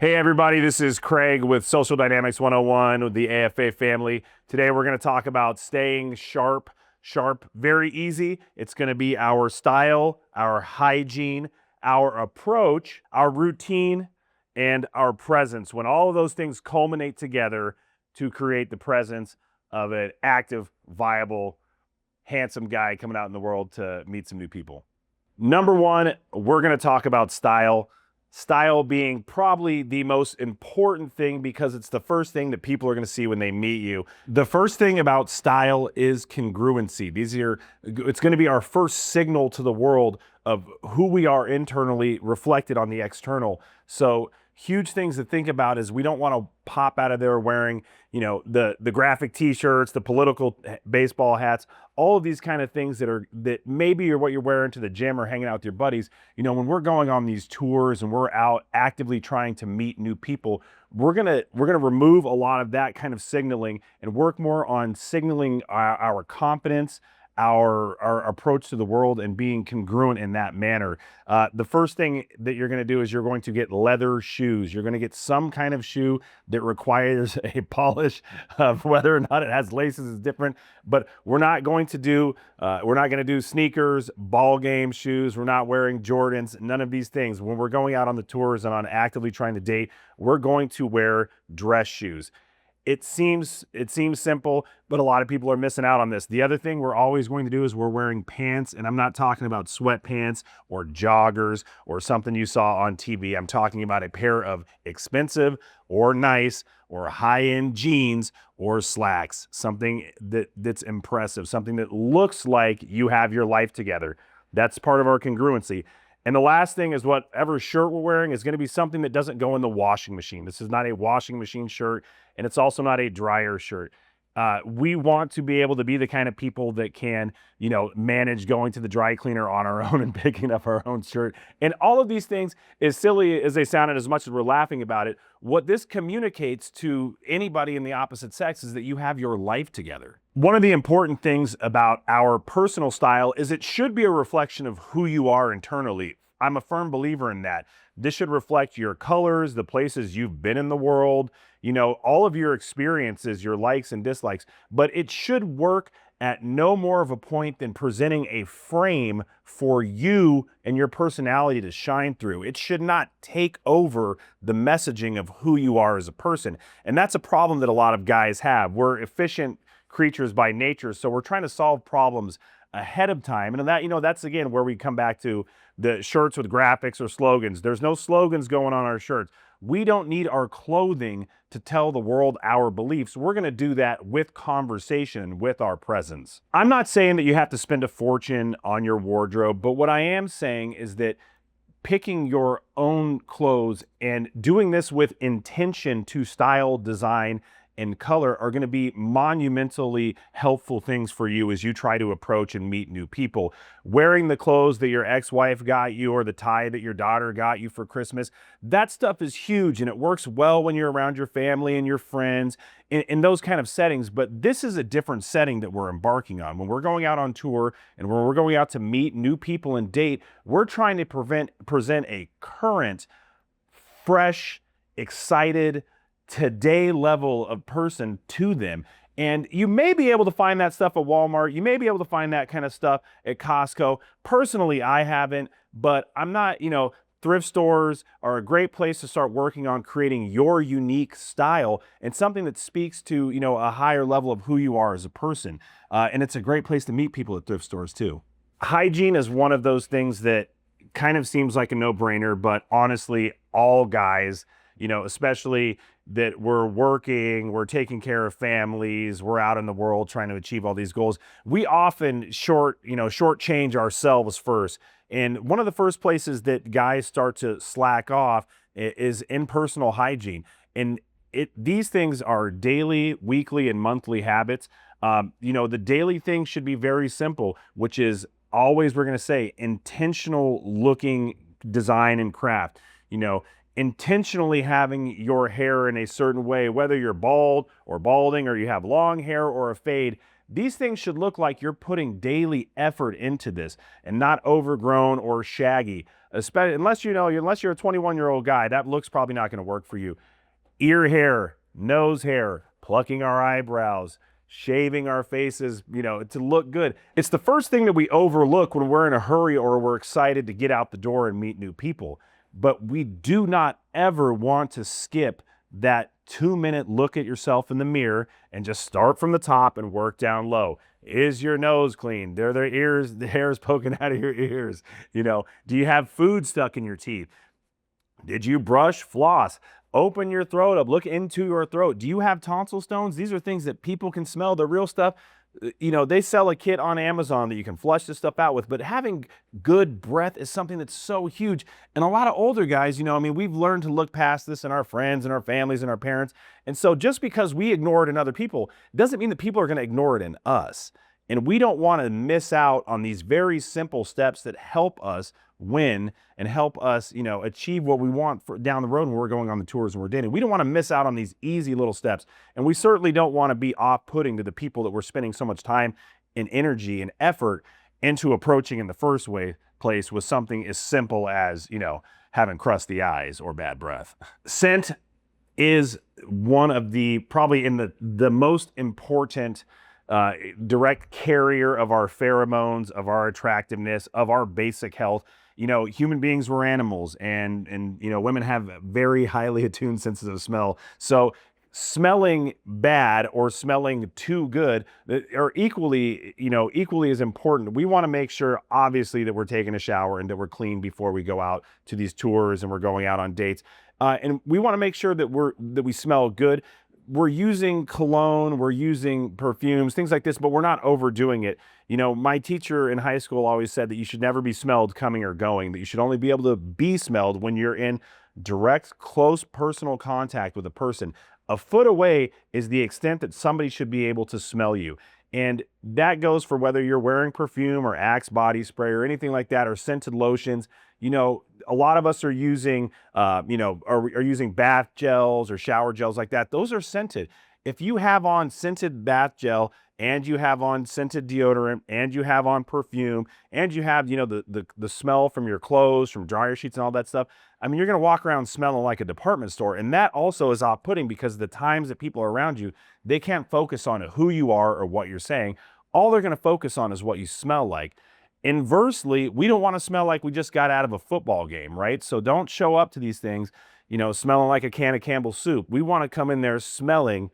Hey everybody, this is Craig with Social Dynamics 101 with the AFA family. Today we're going to talk about staying sharp. Sharp, very easy. It's going to be our style, our hygiene, our approach, our routine, and our presence. When all of those things culminate together to create the presence of an active, viable, handsome guy coming out in the world to meet some new people. Number one, we're going to talk about style. Style being probably the most important thing because it's the first thing that people are going to see when they meet you. The first thing about style is congruency. It's going to be our first signal to the world of who we are internally reflected on the external. So huge things to think about is we don't want to pop out of there wearing, the graphic t-shirts, the political baseball hats, all of these kind of things that maybe are what you're wearing to the gym or hanging out with your buddies. When we're going on these tours and we're out actively trying to meet new people, we're gonna remove a lot of that kind of signaling and work more on signaling our confidence, our approach to the world, and being congruent in that manner. The first thing that you're going to do is you're going to get leather shoes. You're going to get some kind of shoe that requires a polish. Whether or not it has laces is different, but we're not going to do sneakers, ball game shoes. We're not wearing Jordans, none of these things. When we're going out on the tours and on actively trying to date, we're going to wear dress shoes. It seems simple, but a lot of people are missing out on this. The other thing we're always going to do is we're wearing pants, and I'm not talking about sweatpants or joggers or something you saw on TV. I'm talking about a pair of expensive or nice or high-end jeans or slacks, something that's impressive, something that looks like you have your life together. That's part of our congruency. And the last thing is whatever shirt we're wearing is going to be something that doesn't go in the washing machine. This is not a washing machine shirt, and it's also not a dryer shirt. We want to be able to be the kind of people that can, manage going to the dry cleaner on our own and picking up our own shirt. And all of these things, as silly as they sound and as much as we're laughing about it, what this communicates to anybody in the opposite sex is that you have your life together. One of the important things about our personal style is it should be a reflection of who you are internally. I'm a firm believer in that. This should reflect your colors, the places you've been in the world, all of your experiences, your likes and dislikes, but it should work at no more of a point than presenting a frame for you and your personality to shine through. It should not take over the messaging of who you are as a person. And that's a problem that a lot of guys have. We're efficient creatures by nature, so we're trying to solve problems ahead of time. And that's again where we come back to the shirts with graphics or slogans. There's no slogans going on our shirts. We don't need our clothing to tell the world our beliefs. We're going to do that with conversation, with our presence. I'm not saying that you have to spend a fortune on your wardrobe, but what I am saying is that picking your own clothes and doing this with intention to style, design, and color are going to be monumentally helpful things for you as you try to approach and meet new people. Wearing the clothes that your ex-wife got you or the tie that your daughter got you for Christmas, that stuff is huge, and it works well when you're around your family and your friends in those kind of settings. But this is a different setting that we're embarking on. When we're going out on tour and when we're going out to meet new people and date, we're trying to present a current, fresh, excited, today level of person to them. And you may be able to find that stuff at Walmart. You may be able to find that kind of stuff at Costco. Personally, I haven't, but I'm not, thrift stores are a great place to start working on creating your unique style and something that speaks to, a higher level of who you are as a person. And it's a great place to meet people at thrift stores too. Hygiene is one of those things that kind of seems like a no-brainer, but honestly, all guys, especially that we're working, we're taking care of families, we're out in the world trying to achieve all these goals. We often shortchange ourselves first. And one of the first places that guys start to slack off is in personal hygiene. And these things are daily, weekly, and monthly habits. The daily thing should be very simple, which is always, we're going to say, intentional looking design and craft. Intentionally having your hair in a certain way, whether you're bald or balding or you have long hair or a fade, these things should look like you're putting daily effort into this and not overgrown or shaggy. especially unless you're a 21-year-old guy, that look's probably not going to work for you. Ear hair, nose hair, plucking our eyebrows, shaving our faces, to look good. It's the first thing that we overlook when we're in a hurry or we're excited to get out the door and meet new people. But we do not ever want to skip that 2-minute look at yourself in the mirror and just start from the top and work down low. Is your nose clean? There are ears, the hair's poking out of your ears. Do you have food stuck in your teeth? Did you brush, floss? Open your throat up, look into your throat. Do you have tonsil stones? These are things that people can smell, the real stuff. They sell a kit on Amazon that you can flush this stuff out with, but having good breath is something that's so huge. And a lot of older guys, we've learned to look past this in our friends and our families and our parents. And so just because we ignore it in other people doesn't mean that people are going to ignore it in us. And we don't want to miss out on these very simple steps that help us win and help us, achieve what we want for down the road when we're going on the tours and we're dating. We don't want to miss out on these easy little steps. And we certainly don't want to be off-putting to the people that we're spending so much time and energy and effort into approaching in the first place with something as simple as, having crusty eyes or bad breath. Scent is one of probably in the most important direct carrier of our pheromones, of our attractiveness, of our basic health. Human beings were animals, and women have very highly attuned senses of smell. So smelling bad or smelling too good are equally as important. We want to make sure, obviously, that we're taking a shower and that we're clean before we go out to these tours and we're going out on dates. And we want to make sure that we smell good. We're using cologne, we're using perfumes, things like this, but we're not overdoing it. My teacher in high school always said that you should never be smelled coming or going, that you should only be able to be smelled when you're in direct, close personal contact with a person. A foot away is the extent that somebody should be able to smell you. And that goes for whether you're wearing perfume or Axe body spray or anything like that, or scented lotions. A lot of us are using, are using bath gels or shower gels like that. Those are scented. If you have on scented bath gel and you have on scented deodorant and you have on perfume and you have, the smell from your clothes, from dryer sheets and all that stuff, you're going to walk around smelling like a department store. And that also is off-putting because the times that people are around you, they can't focus on who you are or what you're saying. All they're going to focus on is what you smell like. Inversely, we don't want to smell like we just got out of a football game, right? So don't show up to these things, smelling like a can of Campbell's soup. We want to come in there smelling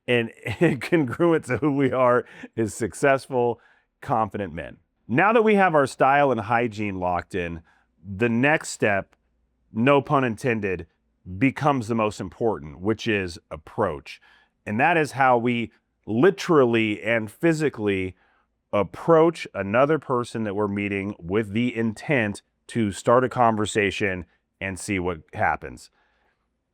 and congruent to who we are as successful, confident men. Now that we have our style and hygiene locked in, the next step, no pun intended, becomes the most important, which is approach. And that is how we literally and physically approach another person that we're meeting with the intent to start a conversation and see what happens.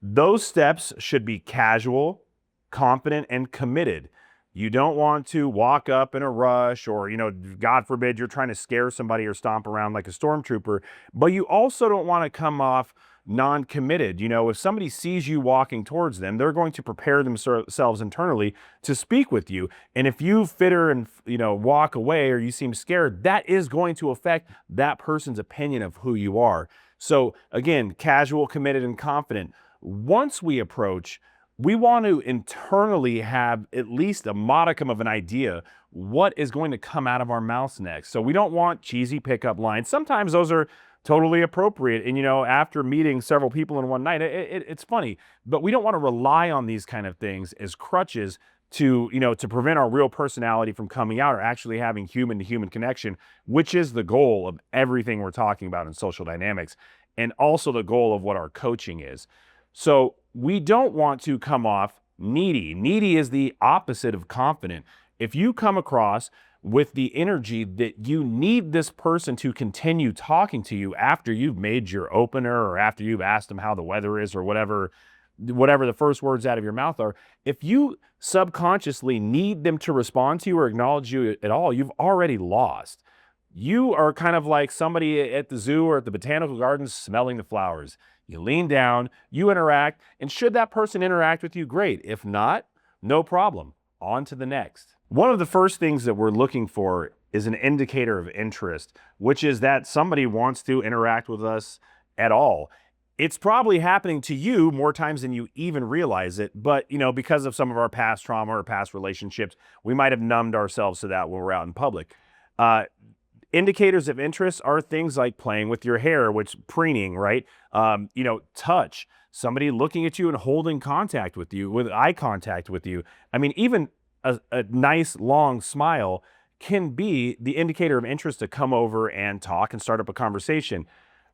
Those steps should be casual, confident, and committed. You don't want to walk up in a rush or, God forbid, you're trying to scare somebody or stomp around like a stormtrooper, but you also don't want to come off non-committed. If somebody sees you walking towards them, they're going to prepare themselves internally to speak with you. And if you fitter and, walk away or you seem scared, that is going to affect that person's opinion of who you are. So again, casual, committed, and confident. Once we approach, we want to internally have at least a modicum of an idea what is going to come out of our mouths next. So we don't want cheesy pickup lines. Sometimes those are totally appropriate. And, after meeting several people in one night, it's funny, but we don't want to rely on these kind of things as crutches to prevent our real personality from coming out or actually having human to human connection, which is the goal of everything we're talking about in social dynamics and also the goal of what our coaching is. So we don't want to come off needy. Needy is the opposite of confident. If you come across with the energy that you need this person to continue talking to you after you've made your opener or after you've asked them how the weather is or whatever the first words out of your mouth are, if you subconsciously need them to respond to you or acknowledge you at all, you've already lost. You are kind of like somebody at the zoo or at the botanical gardens smelling the flowers. You lean down, you interact, and should that person interact with you, great. If not, no problem. On to the next. One of the first things that we're looking for is an indicator of interest, which is that somebody wants to interact with us at all. It's probably happening to you more times than you even realize it, but because of some of our past trauma or past relationships, we might have numbed ourselves to that when we're out in public. Indicators of interest are things like playing with your hair, which preening, right? Touch, somebody looking at you and holding contact with you, with eye contact with you. I mean, even a nice long smile can be the indicator of interest to come over and talk and start up a conversation.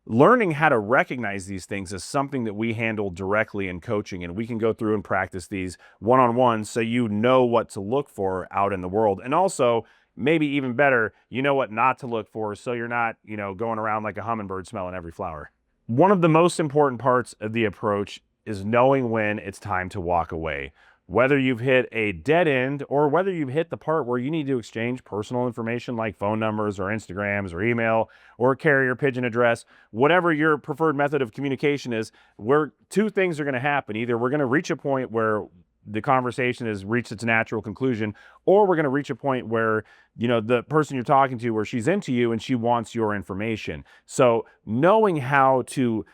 Learning how to recognize these things is something that we handle directly in coaching, and we can go through and practice these one-on-one so you know what to look for out in the world. And also, maybe even better, you know what not to look for so you're not, going around like a hummingbird smelling every flower. One of the most important parts of the approach is knowing when it's time to walk away. Whether you've hit a dead end or whether you've hit the part where you need to exchange personal information like phone numbers or Instagrams or email or carrier pigeon address, whatever your preferred method of communication is, where two things are going to happen. Either we're going to reach a point where the conversation has reached its natural conclusion, or we're going to reach a point where, the person you're talking to, where she's into you and she wants your information. So knowing how to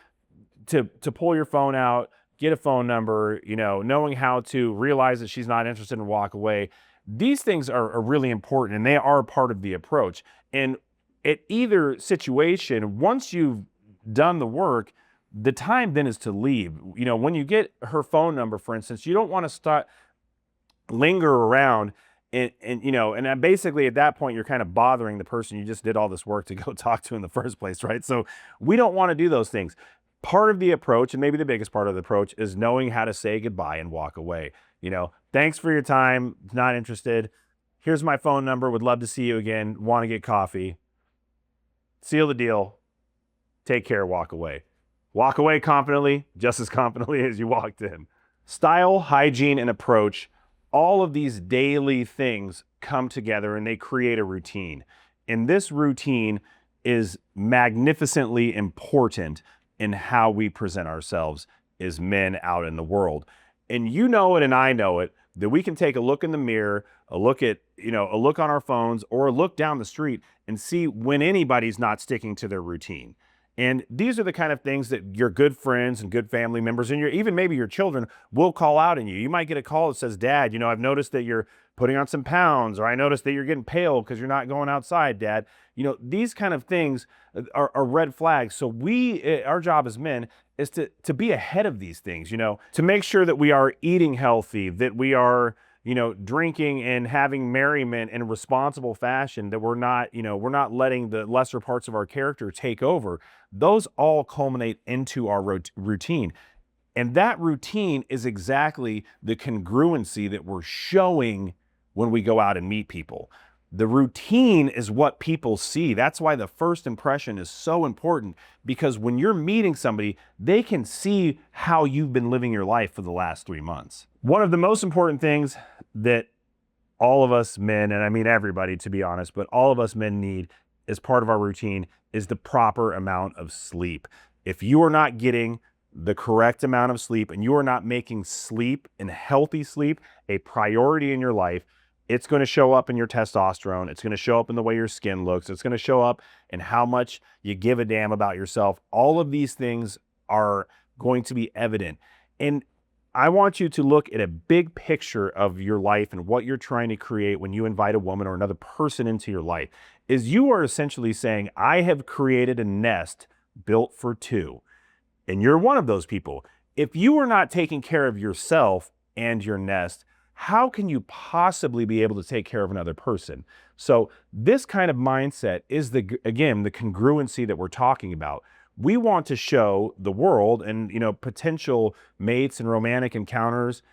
pull your phone out, get a phone number, knowing how to realize that she's not interested and walk away. These things are really important, and they are part of the approach. And at either situation, once you've done the work, the time then is to leave. When you get her phone number, for instance, you don't want to start linger around and basically at that point, you're kind of bothering the person you just did all this work to go talk to in the first place, right? So we don't want to do those things. Part of the approach, and maybe the biggest part of the approach, is knowing how to say goodbye and walk away. Thanks for your time, not interested. Here's my phone number, would love to see you again, want to get coffee. Seal the deal, take care, walk away. Walk away confidently, just as confidently as you walked in. Style, hygiene, and approach, all of these daily things come together and they create a routine. And this routine is magnificently important in how we present ourselves as men out in the world. And you know it and I know it, that we can take a look in the mirror, a look on our phones, or a look down the street and see when anybody's not sticking to their routine. And these are the kind of things that your good friends and good family members and even maybe your children will call out in you. You might get a call that says, Dad, I've noticed that you're putting on some pounds, or I noticed that you're getting pale because you're not going outside, Dad. These kind of things are red flags. So our job as men is to be ahead of these things, to make sure that we are eating healthy, that we are, drinking and having merriment in a responsible fashion, that we're not letting the lesser parts of our character take over. Those all culminate into our routine. And that routine is exactly the congruency that we're showing when we go out and meet people. The routine is what people see. That's why the first impression is so important, because when you're meeting somebody, they can see how you've been living your life for the last 3 months. One of the most important things that all of us men, and I mean everybody to be honest, but all of us men need as part of our routine is the proper amount of sleep. If you are not getting the correct amount of sleep and you are not making sleep and healthy sleep a priority in your life, it's going to show up in your testosterone. It's going to show up in the way your skin looks. It's going to show up in how much you give a damn about yourself. All of these things are going to be evident. And I want you to look at a big picture of your life and what you're trying to create when you invite a woman or another person into your life. Is you are essentially saying, I have created a nest built for two. And you're one of those people. If you are not taking care of yourself and your nest, how can you possibly be able to take care of another person? So this kind of mindset is again, the congruency that we're talking about. We want to show the world and, potential mates and romantic encounters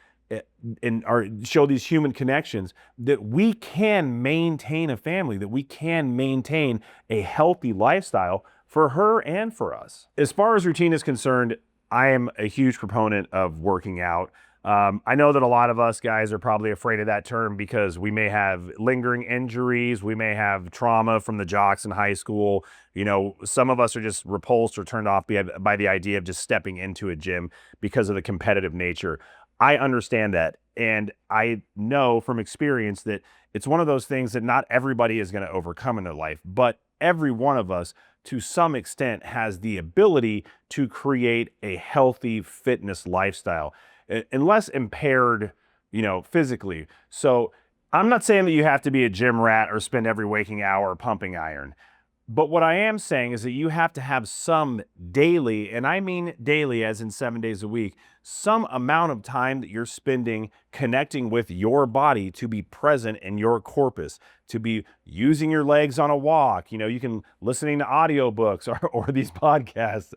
and show these human connections that we can maintain a family, that we can maintain a healthy lifestyle for her and for us. As far as routine is concerned, I am a huge proponent of working out. I know that a lot of us guys are probably afraid of that term because we may have lingering injuries, we may have trauma from the jocks in high school. You know, some of us are just repulsed or turned off by the idea of just stepping into a gym because of the competitive nature. I understand that. And I know from experience that it's one of those things that not everybody is going to overcome in their life, but every one of us to some extent has the ability to create a healthy fitness lifestyle, unless impaired, you know, physically. So I'm not saying that you have to be a gym rat or spend every waking hour pumping iron. But what I am saying is that you have to have some daily, and I mean daily as in 7 days a week, some amount of time that you're spending connecting with your body to be present in your corpus, to be using your legs on a walk. You know, you can listening to audiobooks or these podcasts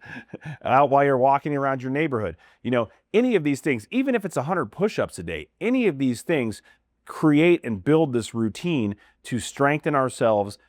out while you're walking around your neighborhood. You know, any of these things, even if it's 100 push-ups a day, any of these things create and build this routine to strengthen ourselves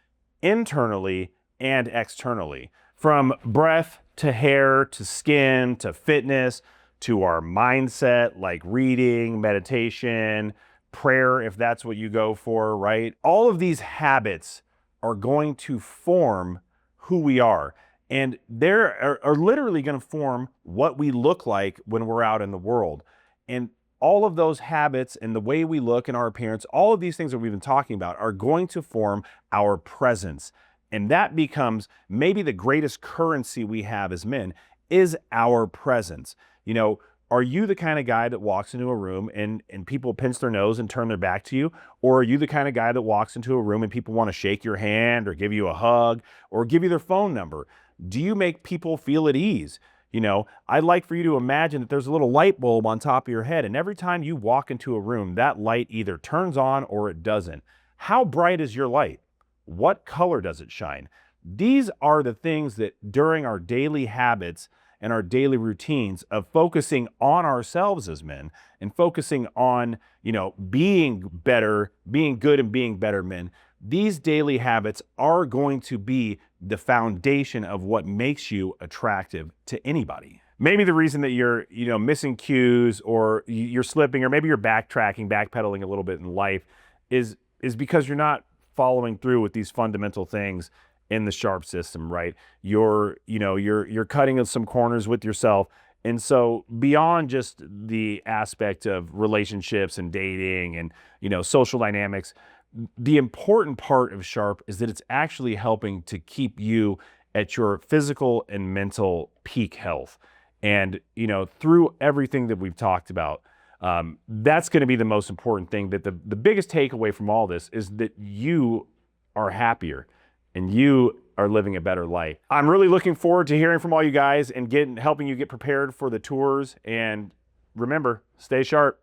internally and externally, from breath to hair to skin to fitness to our mindset, like reading, meditation, prayer, if that's what you go for, right? All of these habits are going to form who we are. And are literally going to form what we look like when we're out in the world. And all of those habits and the way we look and our appearance, all of these things that we've been talking about are going to form our presence. And that becomes maybe the greatest currency we have as men is our presence. You know, are you the kind of guy that walks into a room and people pinch their nose and turn their back to you? Or are you the kind of guy that walks into a room and people want to shake your hand or give you a hug or give you their phone number? Do you make people feel at ease? You know, I'd like for you to imagine that there's a little light bulb on top of your head, and every time you walk into a room, that light either turns on or it doesn't. How bright is your light? What color does it shine? These are the things that during our daily habits and our daily routines of focusing on ourselves as men and focusing on, you know, being better, being good and being better men, these daily habits are going to be the foundation of what makes you attractive to anybody. Maybe the reason that you're, you know, missing cues or you're slipping or maybe you're backpedaling a little bit in life is because you're not following through with these fundamental things in the Sharp system, right? You're cutting some corners with yourself. And so beyond just the aspect of relationships and dating and, you know, social dynamics, the important part of Sharp is that it's actually helping to keep you at your physical and mental peak health. And, you know, through everything that we've talked about, that's going to be the most important thing. That the biggest takeaway from all this is that you are happier and you are living a better life. I'm really looking forward to hearing from all you guys and helping you get prepared for the tours. And remember, stay sharp.